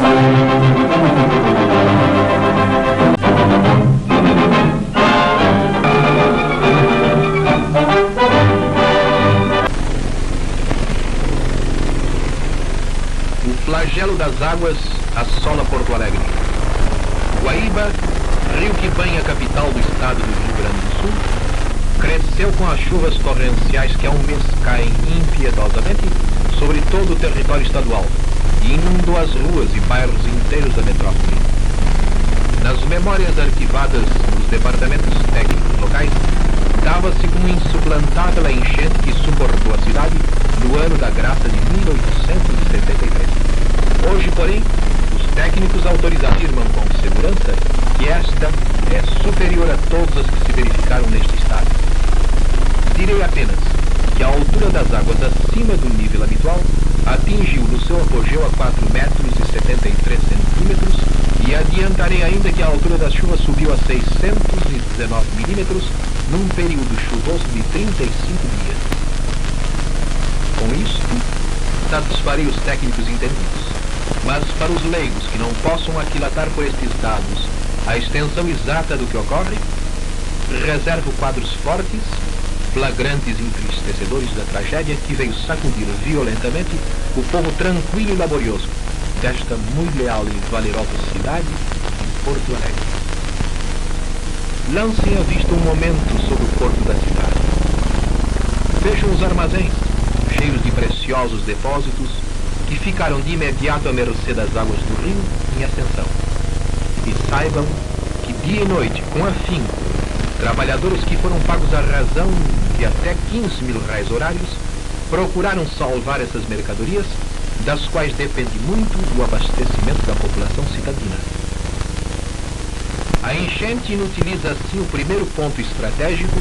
O flagelo das águas assola Porto Alegre. Guaíba, rio que banha a capital do estado do Rio Grande do Sul, cresceu com as chuvas torrenciais que há um mês caem impiedosamente sobre todo o território estadual e inundou as ruas e bairros inteiros da metrópole. Nas memórias arquivadas nos departamentos técnicos locais, dava-se como insuplantável a enchente que suportou a cidade no ano da graça de 1873. Hoje, porém, os técnicos autorizados afirmam com segurança que esta é superior a todas as que se verificaram neste estado. Direi apenas que a altura das águas acima do nível habitual atingiu no seu apogeu a 4 metros e 73 centímetros e adiantarei ainda que a altura das chuvas subiu a 619 milímetros num período chuvoso de 35 dias. Com isto, satisfarei os técnicos entendidos. Mas para os leigos que não possam aquilatar por estes dados a extensão exata do que ocorre, reservo quadros fortes, flagrantes e entristecedores da tragédia que veio sacudir violentamente o povo tranquilo e laborioso desta muito leal e valerosa cidade de Porto Alegre. Lancem a vista um momento sobre o porto da cidade. Vejam os armazéns, cheios de preciosos depósitos, que ficaram de imediato à mercê das águas do rio em ascensão. E saibam que dia e noite, com afinco, trabalhadores que foram pagos à razão de até 15 mil reais horários procuraram salvar essas mercadorias, das quais depende muito o abastecimento da população cidadina. A enchente inutiliza assim o primeiro ponto estratégico,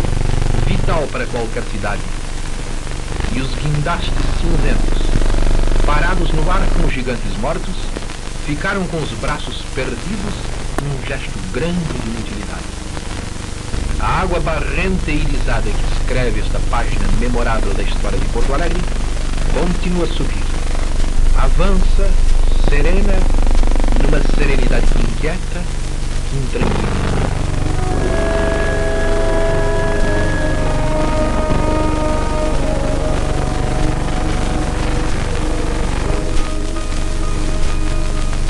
vital para qualquer cidade. E os guindastes cinzentos, parados no ar como gigantes mortos, ficaram com os braços perdidos num gesto grande de inutilidade. A água barrenta e irisada que escreve esta página memorável da história de Porto Alegre continua a subir. Avança, serena, numa serenidade que inquieta, que intranquiliza.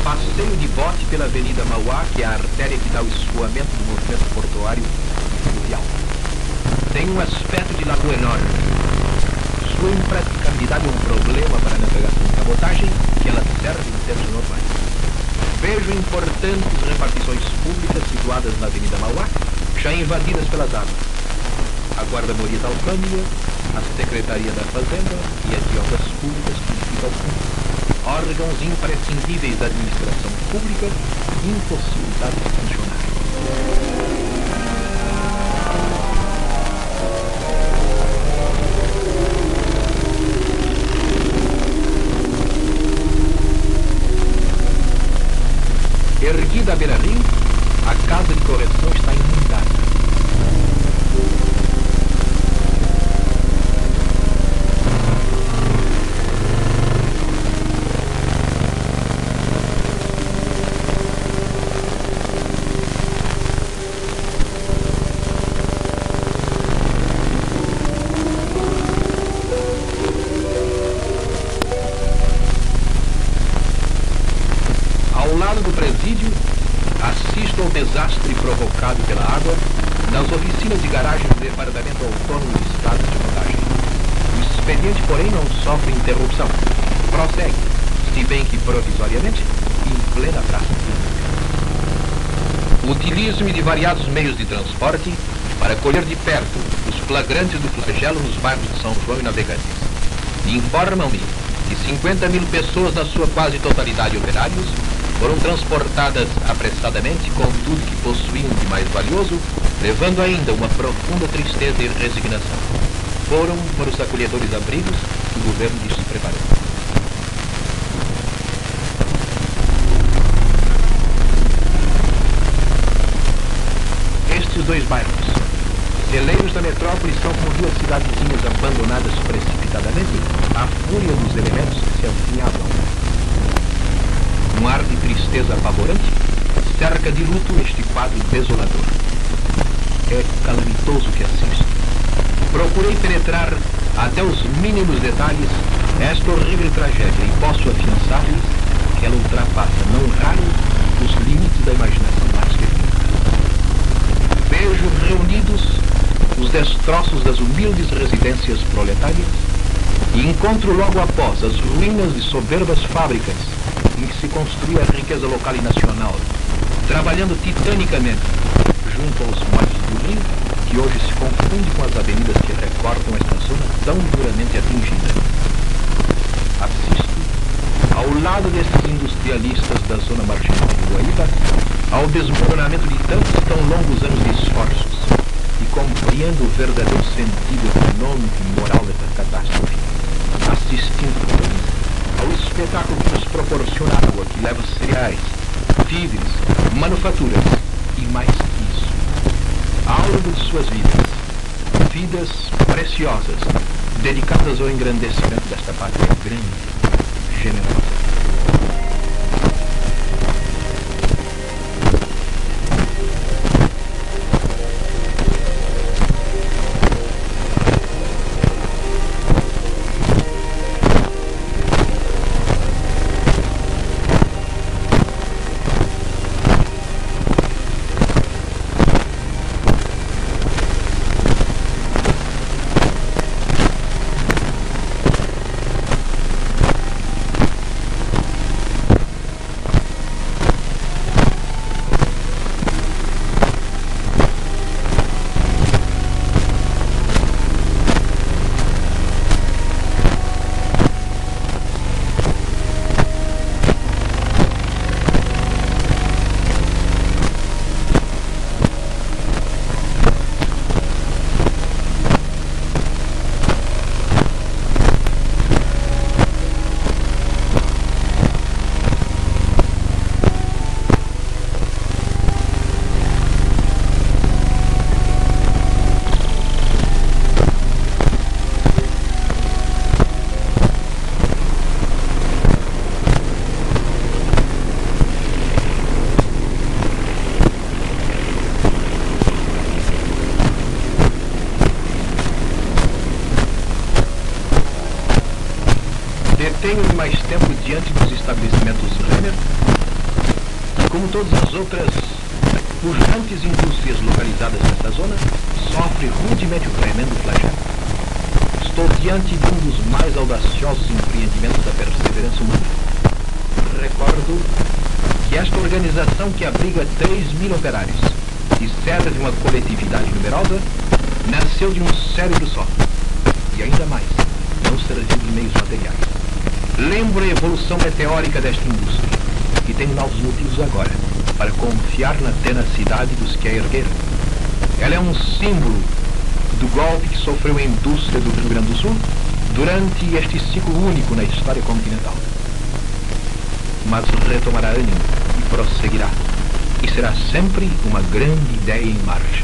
Passeio de bote pela Avenida Mauá, que é a artéria que dá o escoamento do movimento portuário e fluvial. Tem um aspecto de lagoa enorme. Sua impraticabilidade é um problema para a navegação de cabotagem, que ela serve em termos normais. Vejo importantes repartições públicas situadas na Avenida Mauá, já invadidas pelas águas. A Guarda-Moria da Alfândega, a Secretaria da Fazenda e as de Obras Públicas que fica ao fundo. Órgãos imprescindíveis da administração pública, impossibilitados de funcionar. Erguida à beira-rio, a casa de correção está inundada. Ao lado do presídio, assisto ao desastre provocado pela água nas oficinas de garagem do Departamento Autônomo de Estados de Rodagem. O expediente, porém, não sofre interrupção. Prossegue, se bem que provisoriamente, em plena praça pública. Utilizo-me de variados meios de transporte para colher de perto os flagrantes do flagelo nos bairros de São João e Navegantes. Informam-me que 50 mil pessoas, na sua quase totalidade operários, foram transportadas apressadamente com tudo que possuíam de mais valioso, levando ainda uma profunda tristeza e resignação. Foram para os acolhedores abrigos que o governo lhes preparou. Estes dois bairros, celeiros da metrópole, são como duas cidadezinhas abandonadas precipitadamente à fúria dos elementos que se avizinhavam. Um ar de tristeza apavorante, cerca de luto este quadro desolador. É calamitoso que assisto. Procurei penetrar até os mínimos detalhes esta horrível tragédia e posso afiançar-lhes que ela ultrapassa, não raro, os limites da imaginação mais definida. Vejo reunidos os destroços das humildes residências proletárias e encontro logo após as ruínas de soberbas fábricas em que se construía a riqueza local e nacional, trabalhando titanicamente junto aos molhos do rio, que hoje se confunde com as avenidas que recortam esta zona tão duramente atingida. Assisto, ao lado desses industrialistas da zona marginal do Guaíba, ao desmoronamento de tantos e tão longos anos de esforços e compreendo o verdadeiro sentido econômico e moral dessa catástrofe, assistindo ao espetáculo que nos proporciona água, que leva cereais, víveres, manufaturas e mais que isso, ao longo de suas vidas preciosas, dedicadas ao engrandecimento desta pátria grande, generosa. Detenho-me mais tempo diante dos estabelecimentos Renner, que, como todas as outras pujantes indústrias localizadas nesta zona, sofre rudemente o tremendo flagelo. Estou diante de um dos mais audaciosos empreendimentos da perseverança humana. Recordo que esta organização, que abriga 3.000 operários e serve de uma coletividade numerosa, nasceu de um cérebro só. E ainda mais, não serviu de meios materiais. Lembro a evolução meteórica desta indústria, e tenho novos motivos agora para confiar na tenacidade dos que a ergueram. Ela é um símbolo do golpe que sofreu a indústria do Rio Grande do Sul durante este ciclo único na história continental. Mas retomará ânimo e prosseguirá, e será sempre uma grande ideia em marcha.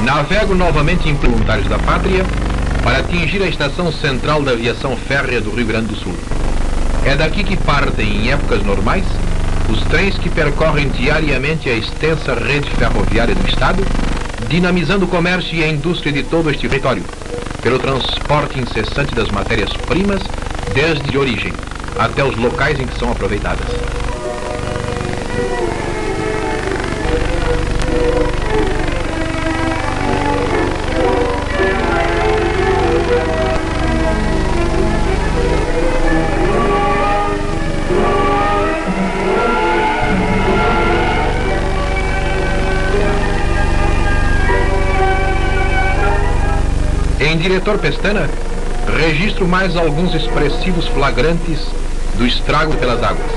Navego novamente em Voluntários da Pátria para atingir a estação central da aviação férrea do Rio Grande do Sul. É daqui que partem, em épocas normais, os trens que percorrem diariamente a extensa rede ferroviária do Estado, dinamizando o comércio e a indústria de todo este território, pelo transporte incessante das matérias-primas, desde a origem até os locais em que são aproveitadas. Em Diretor Pestana, registro mais alguns expressivos flagrantes do estrago pelas águas.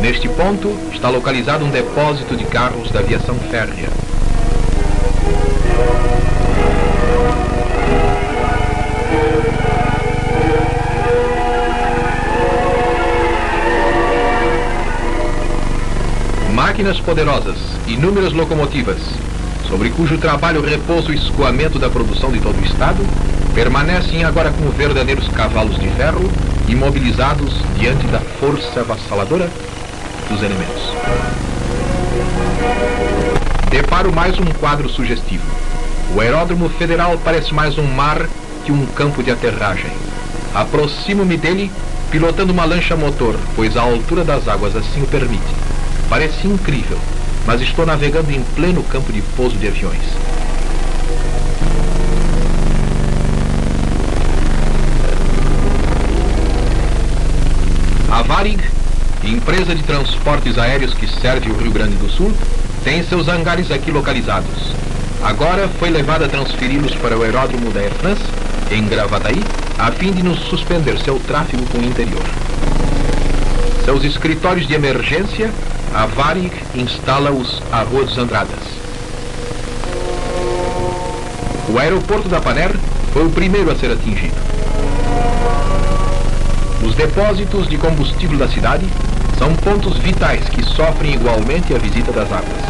Neste ponto está localizado um depósito de carros da aviação férrea. Máquinas poderosas, inúmeras locomotivas, sobre cujo trabalho repousa o escoamento da produção de todo o Estado, permanecem agora como verdadeiros cavalos de ferro, imobilizados diante da força avassaladora dos elementos. Deparo mais um quadro sugestivo. O aeródromo federal parece mais um mar que um campo de aterragem. Aproximo-me dele pilotando uma lancha motor, pois a altura das águas assim o permite. Parece incrível, mas estou navegando em pleno campo de pouso de aviões. A Varig, empresa de transportes aéreos que serve o Rio Grande do Sul, tem seus hangares aqui localizados. Agora foi levada a transferi-los para o aeródromo da Air France, em Gravataí, a fim de nos suspender seu tráfego com o interior. Seus escritórios de emergência, a Varig instala-os à Rua dos Andradas. O aeroporto da Paner foi o primeiro a ser atingido. Os depósitos de combustível da cidade são pontos vitais que sofrem igualmente a visita das águas.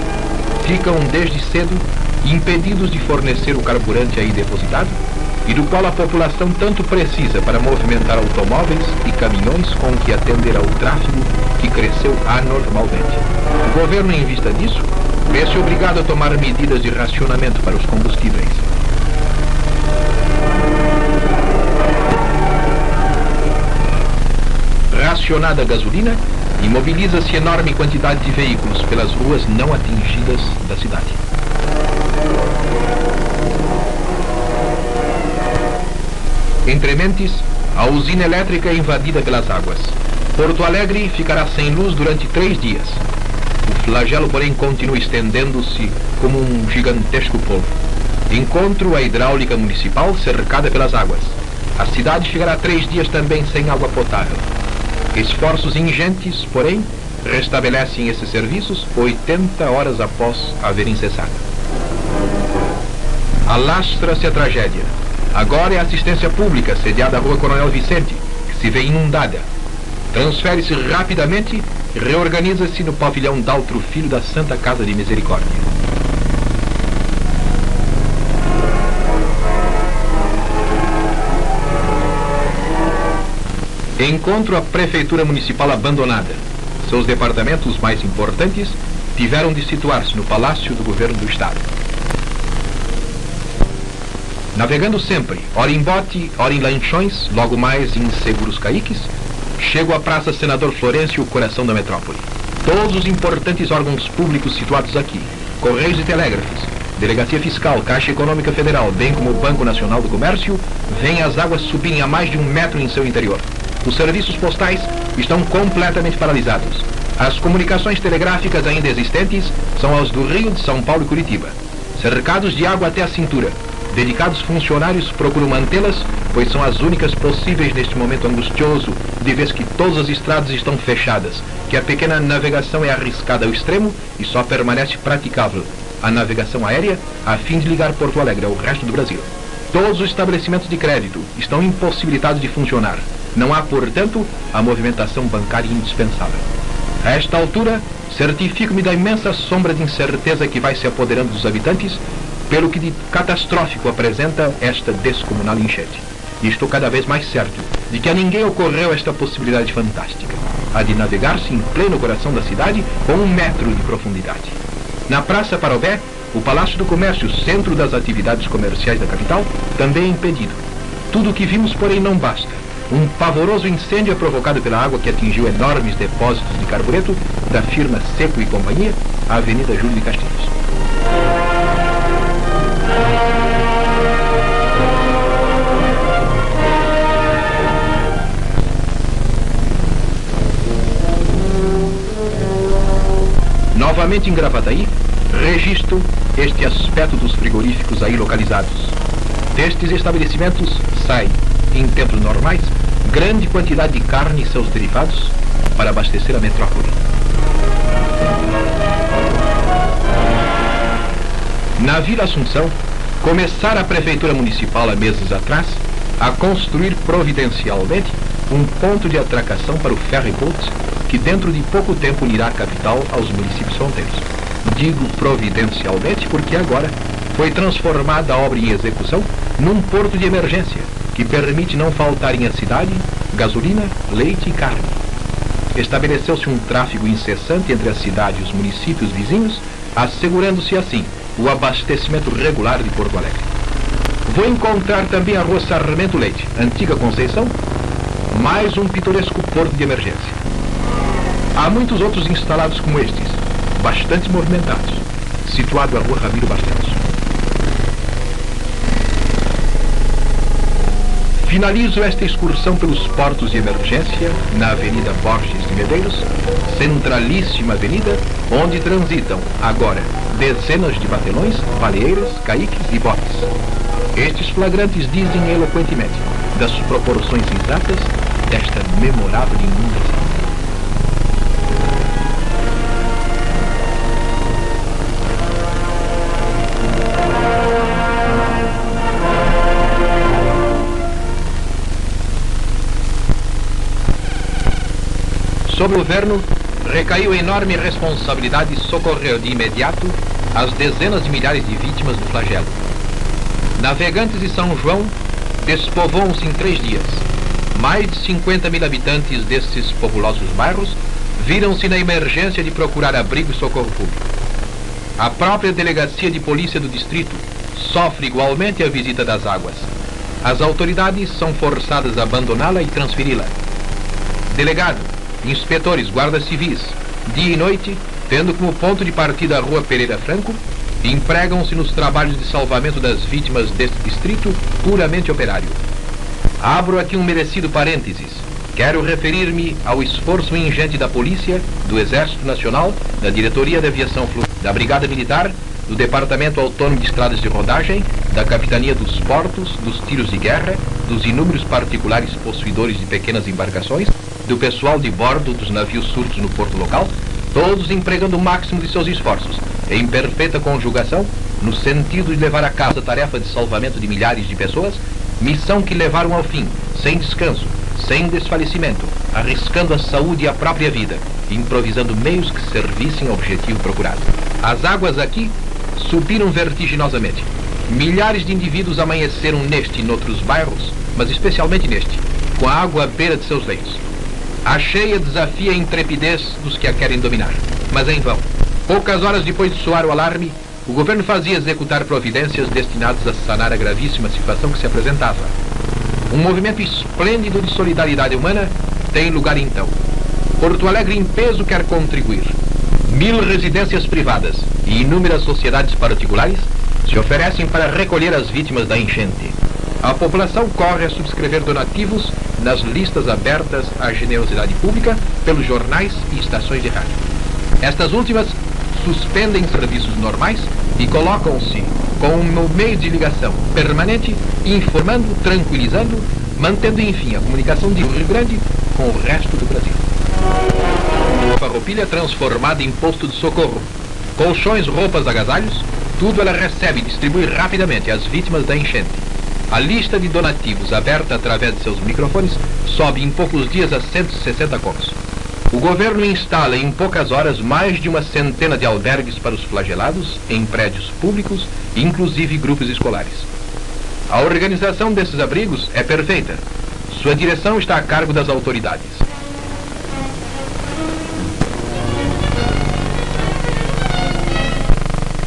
Ficam desde cedo impedidos de fornecer o carburante aí depositado e do qual a população tanto precisa para movimentar automóveis e caminhões com que atender ao tráfego que cresceu anormalmente. O governo, em vista disso, vê-se obrigado a tomar medidas de racionamento para os combustíveis. Racionada a gasolina, imobiliza-se enorme quantidade de veículos pelas ruas não atingidas da cidade. Entre mentes, a usina elétrica é invadida pelas águas. Porto Alegre ficará sem luz durante 3 dias. O flagelo, porém, continua estendendo-se como um gigantesco polvo. Encontro a hidráulica municipal cercada pelas águas. A cidade ficará 3 dias também sem água potável. Esforços ingentes, porém, restabelecem esses serviços 80 horas após haverem cessado. Alastra-se a tragédia. Agora é a assistência pública, sediada à Rua Coronel Vicente, que se vê inundada. Transfere-se rapidamente e reorganiza-se no pavilhão Daltro Filho da Santa Casa de Misericórdia. Encontro a Prefeitura Municipal abandonada. Seus departamentos mais importantes tiveram de situar-se no Palácio do Governo do Estado. Navegando sempre, ora em bote, ora em lanchões, logo mais em seguros caiques, chego à Praça Senador Florencio, o coração da metrópole. Todos os importantes órgãos públicos situados aqui, Correios e Telégrafos, Delegacia Fiscal, Caixa Econômica Federal, bem como o Banco Nacional do Comércio, veem as águas subirem a mais de 1 metro em seu interior. Os serviços postais estão completamente paralisados. As comunicações telegráficas ainda existentes são as do Rio, de São Paulo e Curitiba. Cercados de água até a cintura, dedicados funcionários procuram mantê-las, pois são as únicas possíveis neste momento angustioso, de vez que todas as estradas estão fechadas, que a pequena navegação é arriscada ao extremo e só permanece praticável a navegação aérea a fim de ligar Porto Alegre ao resto do Brasil. Todos os estabelecimentos de crédito estão impossibilitados de funcionar. Não há, portanto, a movimentação bancária indispensável. A esta altura, certifico-me da imensa sombra de incerteza que vai se apoderando dos habitantes, pelo que de catastrófico apresenta esta descomunal enchente. E estou cada vez mais certo de que a ninguém ocorreu esta possibilidade fantástica, a de navegar-se em pleno coração da cidade com 1 metro de profundidade. Na Praça Parobé, o Palácio do Comércio, centro das atividades comerciais da capital, também é impedido. Tudo o que vimos, porém, não basta. Um pavoroso incêndio é provocado pela água que atingiu enormes depósitos de carbureto da firma Seco e Companhia, a Avenida Júlio de Castilhos. Novamente em Gravataí, registro este aspecto dos frigoríficos aí localizados. Destes estabelecimentos sai, em tempos normais, grande quantidade de carne e seus derivados para abastecer a metrópole. Na Vila Assunção, começara a Prefeitura Municipal há meses atrás a construir providencialmente um ponto de atracação para o ferryboat que dentro de pouco tempo unirá a capital aos municípios fronteiros. Digo providencialmente porque agora foi transformada a obra em execução num porto de emergência que permite não faltarem à cidade gasolina, leite e carne. Estabeleceu-se um tráfego incessante entre a cidade e os municípios vizinhos, assegurando-se assim o abastecimento regular de Porto Alegre. Vou encontrar também a Rua Sarmento Leite, antiga Conceição, mais um pitoresco porto de emergência. Há muitos outros instalados como estes, bastante movimentados, situado à Rua Ramiro Barcelos. Finalizo esta excursão pelos portos de emergência na Avenida Borges de Medeiros, centralíssima avenida, onde transitam, agora, dezenas de batelões, baleeiras, caiques e botes. Estes flagrantes dizem eloquentemente das proporções exatas desta memorável inundação. Sobre o governo, recaiu a enorme responsabilidade de socorrer de imediato as dezenas de milhares de vítimas do flagelo. Navegantes de São João despovoam-se em 3 dias. Mais de 50 mil habitantes desses populosos bairros viram-se na emergência de procurar abrigo e socorro público. A própria delegacia de polícia do distrito sofre igualmente a visita das águas. As autoridades são forçadas a abandoná-la e transferi-la. Delegado, inspetores, guardas civis, dia e noite, tendo como ponto de partida a Rua Pereira Franco, empregam-se nos trabalhos de salvamento das vítimas deste distrito puramente operário. Abro aqui um merecido parênteses. Quero referir-me ao esforço ingente da Polícia, do Exército Nacional, da Diretoria de Aviação Fluvial, da Brigada Militar, do Departamento Autônomo de Estradas de Rodagem, da Capitania dos Portos, dos Tiros de Guerra, dos inúmeros particulares possuidores de pequenas embarcações, do pessoal de bordo dos navios surtos no porto local, todos empregando o máximo de seus esforços, em perfeita conjugação, no sentido de levar a cabo a tarefa de salvamento de milhares de pessoas, missão que levaram ao fim, sem descanso, sem desfalecimento, arriscando a saúde e a própria vida, improvisando meios que servissem ao objetivo procurado. As águas aqui subiram vertiginosamente. Milhares de indivíduos amanheceram neste e noutros bairros, mas especialmente neste, com a água à beira de seus leitos. A cheia desafia a intrepidez dos que a querem dominar, mas em vão. Poucas horas depois de soar o alarme, o governo fazia executar providências destinadas a sanar a gravíssima situação que se apresentava. Um movimento esplêndido de solidariedade humana tem lugar então. Porto Alegre em peso quer contribuir. 1000 residências privadas e inúmeras sociedades particulares se oferecem para recolher as vítimas da enchente. A população corre a subscrever donativos nas listas abertas à generosidade pública pelos jornais e estações de rádio. Estas últimas suspendem serviços normais e colocam-se com um meio de ligação permanente, informando, tranquilizando, mantendo enfim a comunicação de Rio Grande com o resto do Brasil. Farroupilha transformada em posto de socorro. Colchões, roupas, agasalhos, tudo ela recebe e distribui rapidamente às vítimas da enchente. A lista de donativos aberta através de seus microfones sobe em poucos dias a 160 contos. O governo instala em poucas horas mais de uma centena de albergues para os flagelados em prédios públicos, inclusive grupos escolares. A organização desses abrigos é perfeita. Sua direção está a cargo das autoridades.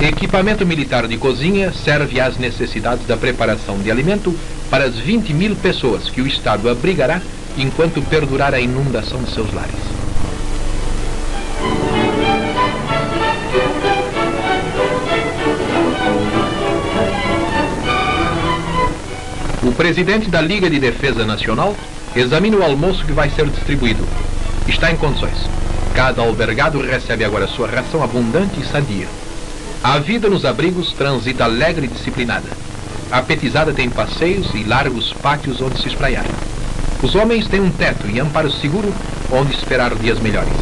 Equipamento militar de cozinha serve às necessidades da preparação de alimento para as 20.000 pessoas que o Estado abrigará enquanto perdurar a inundação de seus lares. O presidente da Liga de Defesa Nacional examina o almoço que vai ser distribuído. Está em condições. Cada albergado recebe agora sua ração abundante e sadia. A vida nos abrigos transita alegre e disciplinada. A petizada tem passeios e largos pátios onde se espraiar. Os homens têm um teto e amparo seguro onde esperar dias melhores.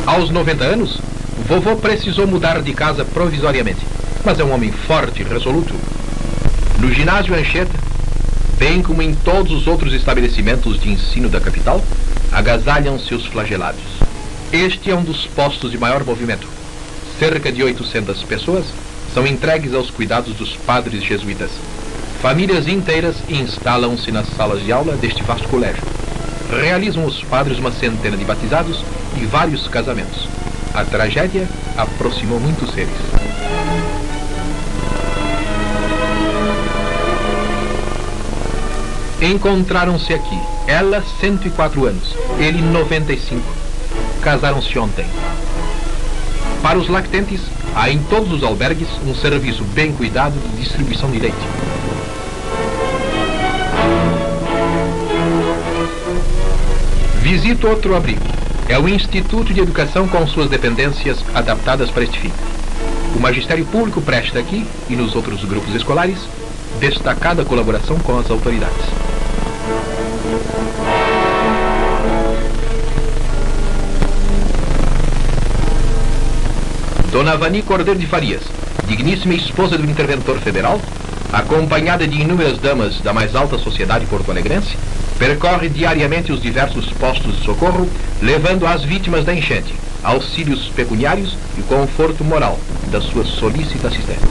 Aos 90 anos, vovô precisou mudar de casa provisoriamente, mas é um homem forte e resoluto. No ginásio Anchieta, bem como em todos os outros estabelecimentos de ensino da capital, agasalham-se os flagelados. Este é um dos postos de maior movimento. Cerca de 800 pessoas são entregues aos cuidados dos padres jesuítas. Famílias inteiras instalam-se nas salas de aula deste vasto colégio. Realizam os padres uma centena de batizados e vários casamentos. A tragédia aproximou muitos seres. Encontraram-se aqui, ela 104 anos, ele 95. Casaram-se ontem. Para os lactentes, há em todos os albergues um serviço bem cuidado de distribuição de leite. Visito outro abrigo. É o Instituto de Educação com suas dependências adaptadas para este fim. O magistério público presta aqui, e nos outros grupos escolares, destacada colaboração com as autoridades. Dona Vani Cordeiro de Farias, digníssima esposa do interventor federal, acompanhada de inúmeras damas da mais alta sociedade porto-alegrense, percorre diariamente os diversos postos de socorro, levando às vítimas da enchente auxílios pecuniários e conforto moral da sua solícita assistência.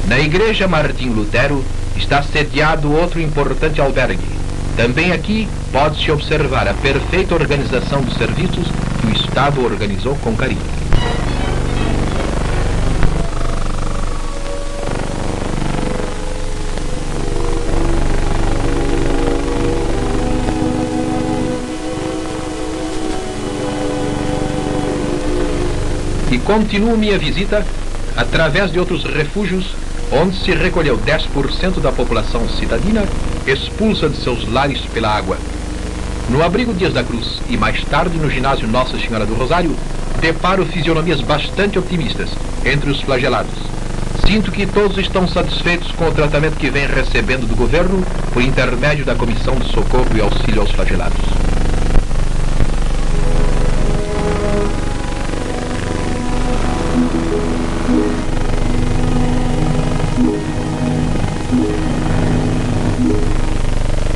Na Igreja Martim Lutero está sediado outro importante albergue. Também aqui pode-se observar a perfeita organização dos serviços que o Estado organizou com carinho. E continuo minha visita através de outros refúgios onde se recolheu 10% da população cidadina expulsa de seus lares pela água. No abrigo Dias da Cruz e mais tarde no ginásio Nossa Senhora do Rosário, deparo fisionomias bastante otimistas entre os flagelados. Sinto que todos estão satisfeitos com o tratamento que vem recebendo do governo por intermédio da Comissão de Socorro e Auxílio aos Flagelados.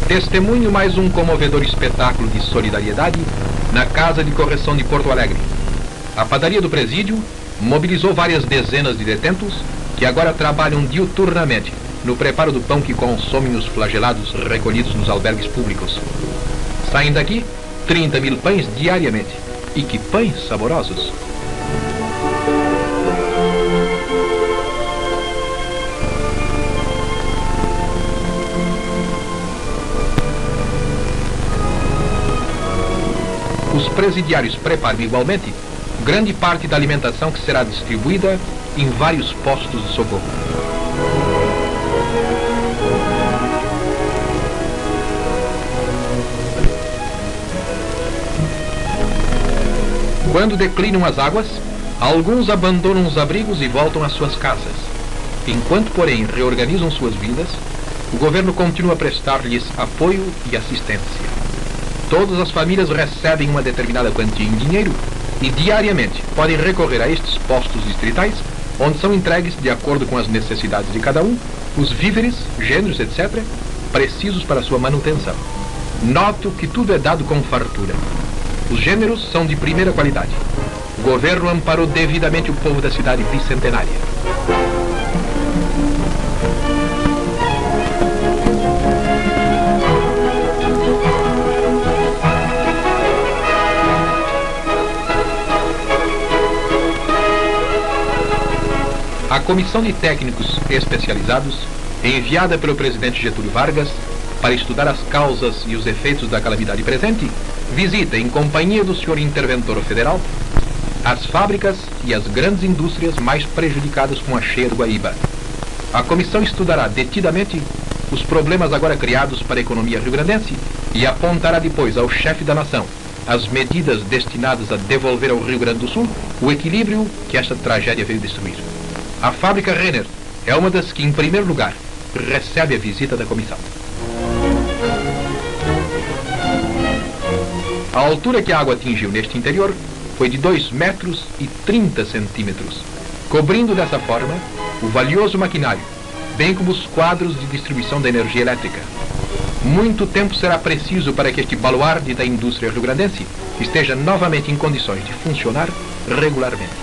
Testemunho mais um comovedor espetáculo de solidariedade na Casa de Correção de Porto Alegre. A padaria do presídio mobilizou várias dezenas de detentos que agora trabalham diuturnamente no preparo do pão que consomem os flagelados recolhidos nos albergues públicos. Saem daqui 30 mil pães diariamente. E que pães saborosos! Os presidiários preparam igualmente grande parte da alimentação que será distribuída em vários postos de socorro. Quando declinam as águas, alguns abandonam os abrigos e voltam às suas casas. Enquanto, porém, reorganizam suas vidas, o governo continua a prestar-lhes apoio e assistência. Todas as famílias recebem uma determinada quantia em dinheiro e diariamente podem recorrer a estes postos distritais, onde são entregues, de acordo com as necessidades de cada um, os víveres, gêneros, etc., precisos para sua manutenção. Noto que tudo é dado com fartura. Os gêneros são de primeira qualidade. O governo amparou devidamente o povo da cidade bicentenária. A comissão de técnicos especializados, enviada pelo presidente Getúlio Vargas para estudar as causas e os efeitos da calamidade presente, visita, em companhia do senhor interventor federal, as fábricas e as grandes indústrias mais prejudicadas com a cheia do Guaíba. A comissão estudará detidamente os problemas agora criados para a economia rio-grandense e apontará depois ao chefe da nação as medidas destinadas a devolver ao Rio Grande do Sul o equilíbrio que esta tragédia veio destruir. A fábrica Renner é uma das que, em primeiro lugar, recebe a visita da comissão. A altura que a água atingiu neste interior foi de 2 metros e 30 centímetros, cobrindo dessa forma o valioso maquinário, bem como os quadros de distribuição da energia elétrica. Muito tempo será preciso para que este baluarte da indústria rio-grandense esteja novamente em condições de funcionar regularmente.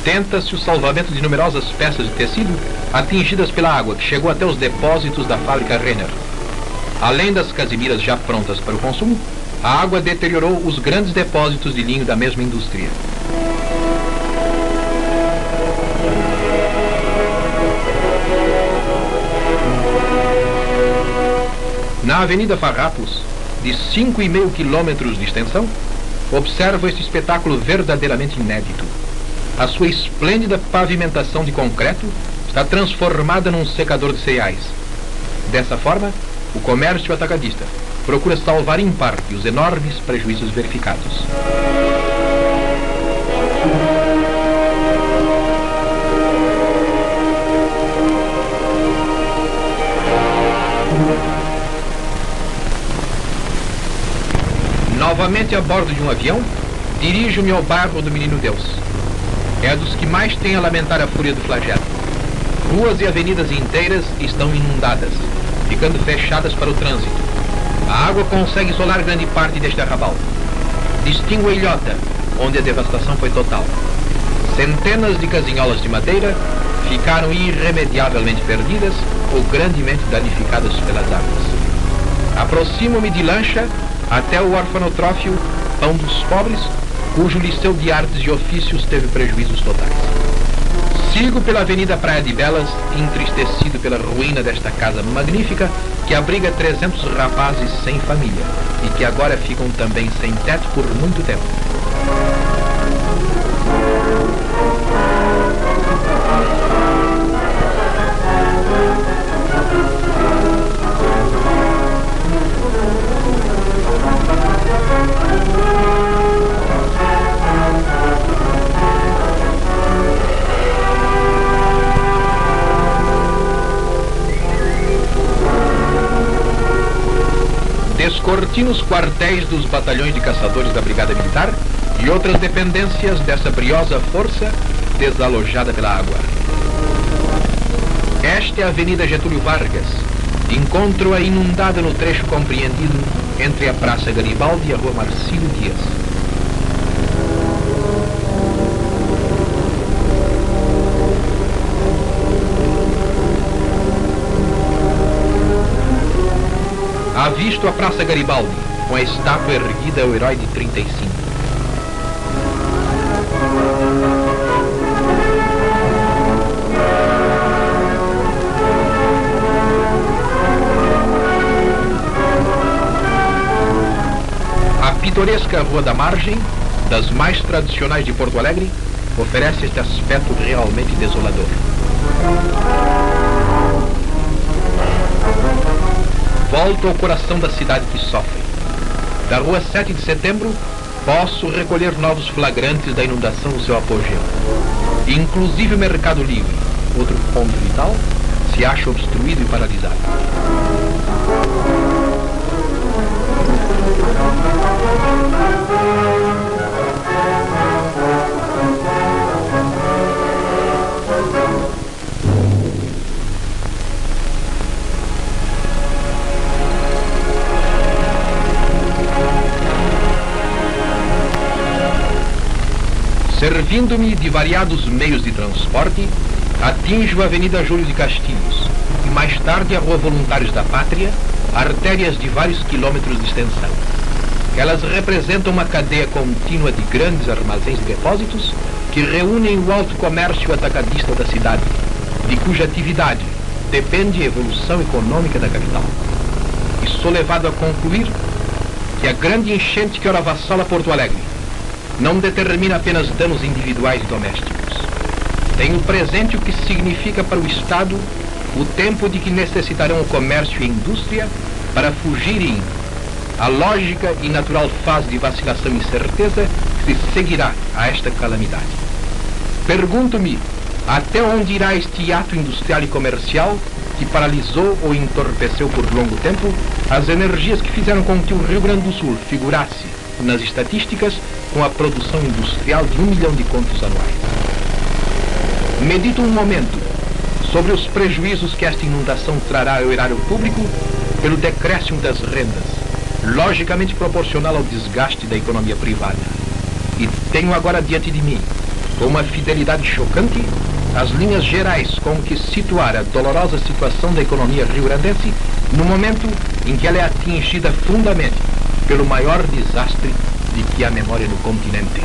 Tenta-se o salvamento de numerosas peças de tecido atingidas pela água que chegou até os depósitos da fábrica Renner. Além das casimiras já prontas para o consumo, a água deteriorou os grandes depósitos de linho da mesma indústria. Na Avenida Farrapos, de 5,5 quilômetros de extensão, observo este espetáculo verdadeiramente inédito. A sua esplêndida pavimentação de concreto está transformada num secador de cereais. Dessa forma, o comércio atacadista procura salvar em parte os enormes prejuízos verificados. Novamente a bordo de um avião, dirijo-me ao bairro do Menino Deus. É dos que mais tem a lamentar a fúria do flagelo. Ruas e avenidas inteiras estão inundadas, ficando fechadas para o trânsito. A água consegue isolar grande parte deste arrabal. Distingo a ilhota, onde a devastação foi total. Centenas de casinholas de madeira ficaram irremediavelmente perdidas ou grandemente danificadas pelas águas. Aproximo-me de lancha até o orfanotrófio Pão dos Pobres, cujo Liceu de Artes e Ofícios teve prejuízos totais. Sigo pela Avenida Praia de Belas, entristecido pela ruína desta casa magnífica que abriga 300 rapazes sem família e que agora ficam também sem teto por muito tempo. Descortino os quartéis dos batalhões de caçadores da Brigada Militar e outras dependências dessa briosa força desalojada pela água. Esta é a Avenida Getúlio Vargas. Encontro-a inundada no trecho compreendido entre a Praça Garibaldi e a Rua Marcílio Dias. Avisto a Praça Garibaldi, com a estátua erguida ao herói de 35. pitoresca Rua da Margem, das mais tradicionais de Porto Alegre, oferece este aspecto realmente desolador. Volto ao coração da cidade que sofre. Da Rua 7 de Setembro, posso recolher novos flagrantes da inundação no seu apogeu. Inclusive o Mercado Livre, outro ponto vital, se acha obstruído e paralisado. Servindo-me de variados meios de transporte, atinjo a Avenida Júlio de Castilhos e mais tarde a Rua Voluntários da Pátria, artérias de vários quilômetros de extensão. Elas representam uma cadeia contínua de grandes armazéns e depósitos que reúnem o alto comércio atacadista da cidade, de cuja atividade depende a evolução econômica da capital. E sou levado a concluir que a grande enchente que ora avassala Porto Alegre não determina apenas danos individuais e domésticos. Tenho presente o que significa para o Estado o tempo de que necessitarão o comércio e a indústria para fugirem à lógica e natural fase de vacilação e incerteza que se seguirá a esta calamidade. Pergunto-me até onde irá este ato industrial e comercial que paralisou ou entorpeceu por longo tempo as energias que fizeram com que o Rio Grande do Sul figurasse nas estatísticas com a produção industrial de 1 milhão de contos anuais. Medito um momento sobre os prejuízos que esta inundação trará ao erário público pelo decréscimo das rendas, logicamente proporcional ao desgaste da economia privada. E tenho agora diante de mim, com uma fidelidade chocante, as linhas gerais com que situar a dolorosa situação da economia rio-grandense no momento em que ela é atingida fundamente pelo maior desastre de que há memória no continente.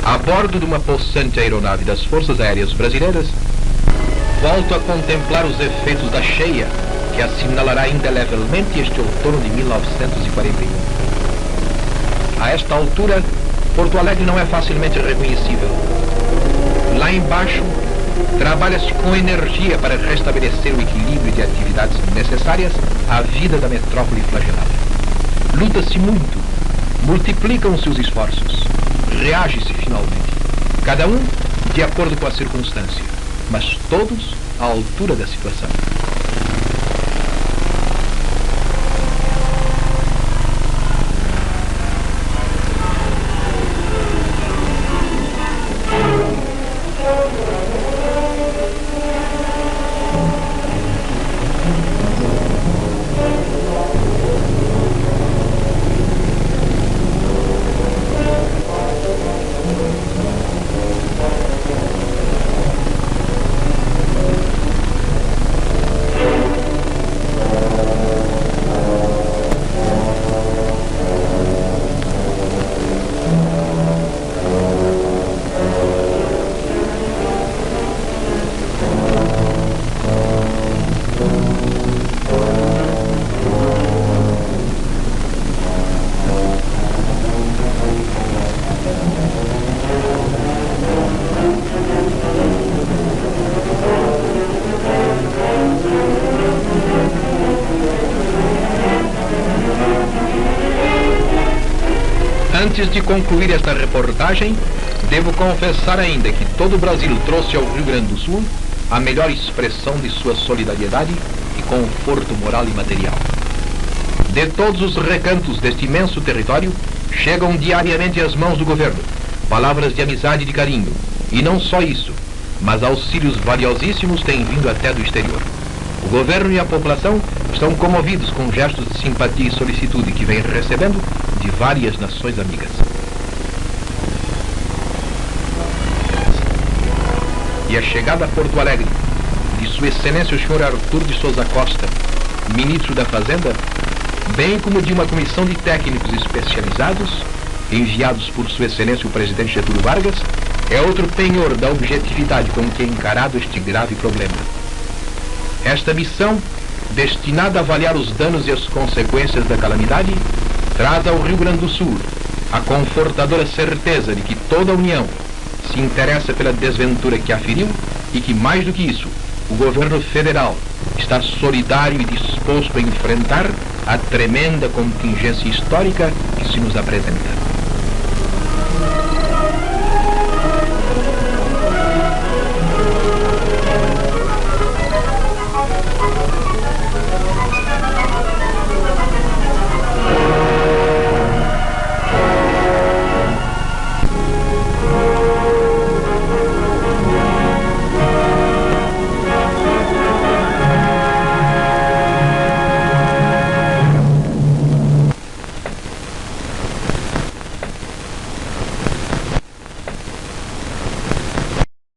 A bordo de uma possante aeronave das Forças Aéreas Brasileiras, volto a contemplar os efeitos da cheia que assinalará indelevelmente este outono de 1941. A esta altura, Porto Alegre não é facilmente reconhecível. Lá embaixo, trabalha-se com energia para restabelecer o equilíbrio de atividades necessárias à vida da metrópole flagelada. Luta-se muito, multiplicam-se os esforços, reage-se finalmente, cada um de acordo com a circunstância, mas todos à altura da situação. Antes de concluir esta reportagem, devo confessar ainda que todo o Brasil trouxe ao Rio Grande do Sul a melhor expressão de sua solidariedade e conforto moral e material. De todos os recantos deste imenso território, chegam diariamente às mãos do governo palavras de amizade e de carinho. E não só isso, mas auxílios valiosíssimos têm vindo até do exterior. O governo e a população estão comovidos com gestos de simpatia e solicitude que vêm recebendo de várias nações amigas. E a chegada a Porto Alegre de Sua Excelência o Sr. Arthur de Souza Costa, ministro da Fazenda, bem como de uma comissão de técnicos especializados, enviados por Sua Excelência o Presidente Getúlio Vargas, é outro penhor da objetividade com que é encarado este grave problema. Esta missão, destinada a avaliar os danos e as consequências da calamidade, traz ao Rio Grande do Sul a confortadora certeza de que toda a União se interessa pela desventura que aferiu e que, mais do que isso, o governo federal está solidário e disposto a enfrentar a tremenda contingência histórica que se nos apresenta.